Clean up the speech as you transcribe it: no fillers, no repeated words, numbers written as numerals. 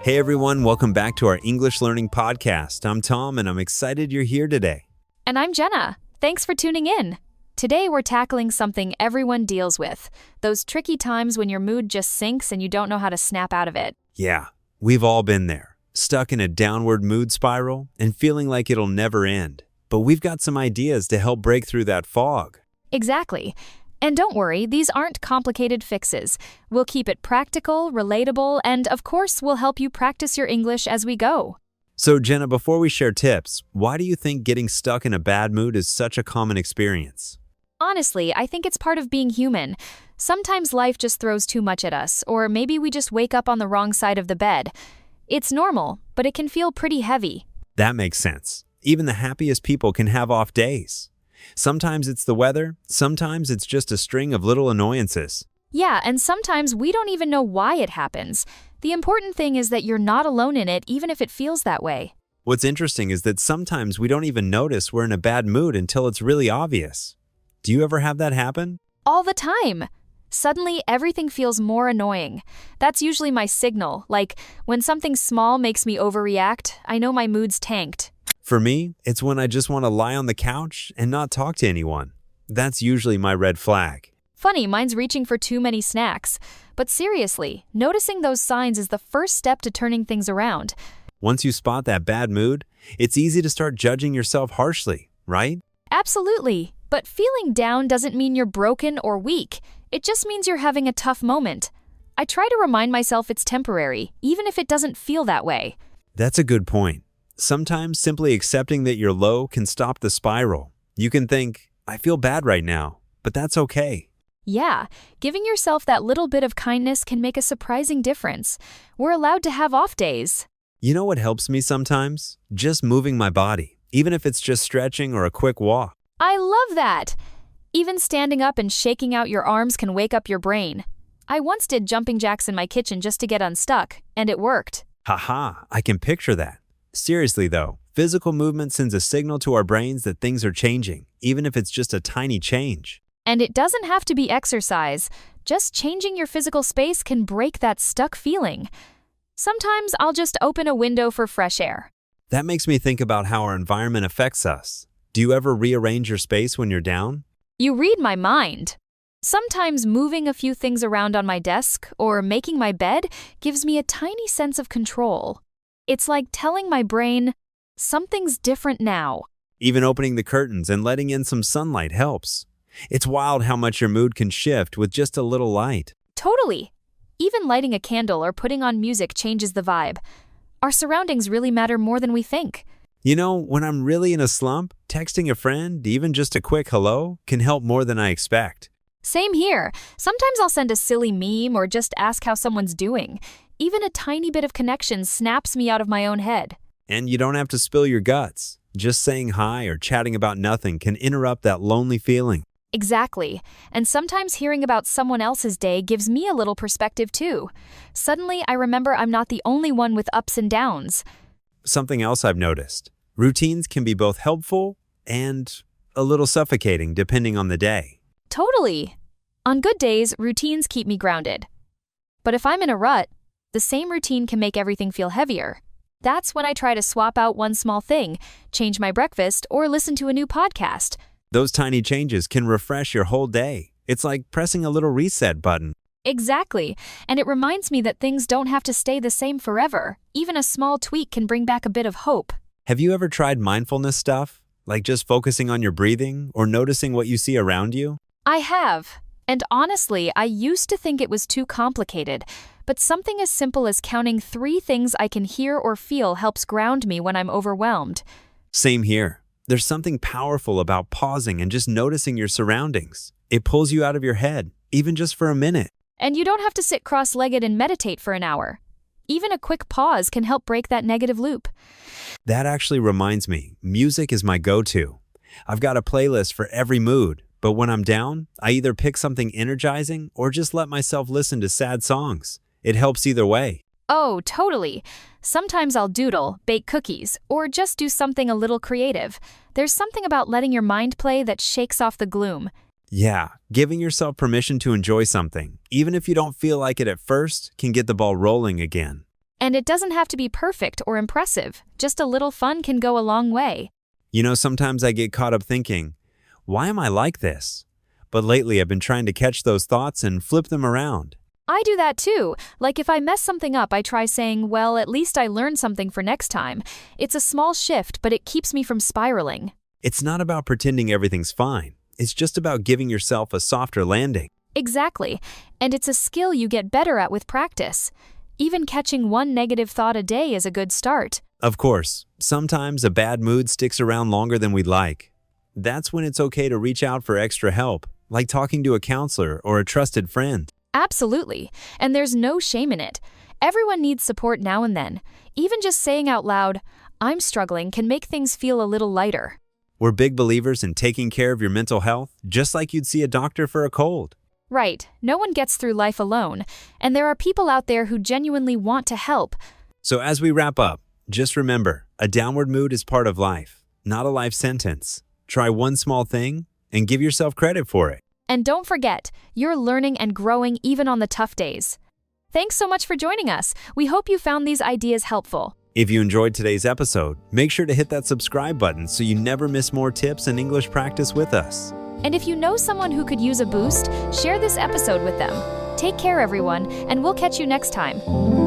Hey everyone, welcome back to our English Learning Podcast. I'm Tom and I'm excited you're here today. And I'm Jenna. Thanks for tuning in. Today we're tackling something everyone deals with, those tricky times when your mood just sinks and you don't know how to snap out of it. Yeah, we've all been there, stuck in a downward mood spiral and feeling like it'll never end. But we've got some ideas to help break through that fog. Exactly. And don't worry, these aren't complicated fixes. We'll keep it practical, relatable, and of course, we'll help you practice your English as we go. So Jenna, before we share tips, why do you think getting stuck in a bad mood is such a common experience? Honestly, I think it's part of being human. Sometimes life just throws too much at us, or maybe we just wake up on the wrong side of the bed. It's normal, but it can feel pretty heavy. That makes sense. Even the happiest people can have off days. Sometimes it's the weather, sometimes it's just a string of little annoyances. Yeah, and sometimes we don't even know why it happens. The important thing is that you're not alone in it, even if it feels that way. What's interesting is that sometimes we don't even notice we're in a bad mood until it's really obvious. Do you ever have that happen? All the time. Suddenly, everything feels more annoying. That's usually my signal, like when something small makes me overreact, I know my mood's tanked. For me, it's when I just want to lie on the couch and not talk to anyone. That's usually my red flag. Funny, mine's reaching for too many snacks. But seriously, noticing those signs is the first step to turning things around. Once you spot that bad mood, it's easy to start judging yourself harshly, right? Absolutely. But feeling down doesn't mean you're broken or weak. It just means you're having a tough moment. I try to remind myself it's temporary, even if it doesn't feel that way. That's a good point. Sometimes simply accepting that you're low can stop the spiral. You can think, I feel bad right now, but that's okay. Yeah, giving yourself that little bit of kindness can make a surprising difference. We're allowed to have off days. You know what helps me sometimes? Just moving my body, even if it's just stretching or a quick walk. I love that! Even standing up and shaking out your arms can wake up your brain. I once did jumping jacks in my kitchen just to get unstuck, and it worked. Haha, I can picture that. Seriously though, physical movement sends a signal to our brains that things are changing, even if it's just a tiny change. And it doesn't have to be exercise. Just changing your physical space can break that stuck feeling. Sometimes I'll just open a window for fresh air. That makes me think about how our environment affects us. Do you ever rearrange your space when you're down? You read my mind. Sometimes moving a few things around on my desk or making my bed gives me a tiny sense of control. It's like telling my brain, something's different now. Even opening the curtains and letting in some sunlight helps. It's wild how much your mood can shift with just a little light. Totally. Even lighting a candle or putting on music changes the vibe. Our surroundings really matter more than we think. You know, when I'm really in a slump, texting a friend, even just a quick hello, can help more than I expect. Same here. Sometimes I'll send a silly meme or just ask how someone's doing. Even a tiny bit of connection snaps me out of my own head. And you don't have to spill your guts. Just saying hi or chatting about nothing can interrupt that lonely feeling. Exactly. And sometimes hearing about someone else's day gives me a little perspective too. Suddenly, I remember I'm not the only one with ups and downs. Something else I've noticed. Routines can be both helpful and a little suffocating depending on the day. Totally. On good days, routines keep me grounded. But if I'm in a rut, the same routine can make everything feel heavier. That's when I try to swap out one small thing, change my breakfast, or listen to a new podcast. Those tiny changes can refresh your whole day. It's like pressing a little reset button. Exactly. And it reminds me that things don't have to stay the same forever. Even a small tweak can bring back a bit of hope. Have you ever tried mindfulness stuff? Like just focusing on your breathing or noticing what you see around you? I have. And honestly, I used to think it was too complicated. But something as simple as counting 3 things I can hear or feel helps ground me when I'm overwhelmed. Same here. There's something powerful about pausing and just noticing your surroundings. It pulls you out of your head, even just for a minute. And you don't have to sit cross-legged and meditate for an hour. Even a quick pause can help break that negative loop. That actually reminds me, music is my go-to. I've got a playlist for every mood, but when I'm down, I either pick something energizing or just let myself listen to sad songs. It helps either way. Oh, totally. Sometimes I'll doodle, bake cookies, or just do something a little creative. There's something about letting your mind play that shakes off the gloom. Yeah, giving yourself permission to enjoy something, even if you don't feel like it at first, can get the ball rolling again. And it doesn't have to be perfect or impressive. Just a little fun can go a long way. Sometimes I get caught up thinking, why am I like this? But lately I've been trying to catch those thoughts and flip them around. I do that too. Like if I mess something up, I try saying, well, at least I learned something for next time. It's a small shift, but it keeps me from spiraling. It's not about pretending everything's fine. It's just about giving yourself a softer landing. Exactly. And it's a skill you get better at with practice. Even catching one negative thought a day is a good start. Of course, sometimes a bad mood sticks around longer than we'd like. That's when it's okay to reach out for extra help, like talking to a counselor or a trusted friend. Absolutely. And there's no shame in it. Everyone needs support now and then. Even just saying out loud, I'm struggling, can make things feel a little lighter. We're big believers in taking care of your mental health, just like you'd see a doctor for a cold. Right. No one gets through life alone. And there are people out there who genuinely want to help. So as we wrap up, just remember, a downward mood is part of life, not a life sentence. Try one small thing and give yourself credit for it. And don't forget, you're learning and growing even on the tough days. Thanks so much for joining us. We hope you found these ideas helpful. If you enjoyed today's episode, make sure to hit that subscribe button so you never miss more tips and English practice with us. And if you know someone who could use a boost, share this episode with them. Take care, everyone, and we'll catch you next time.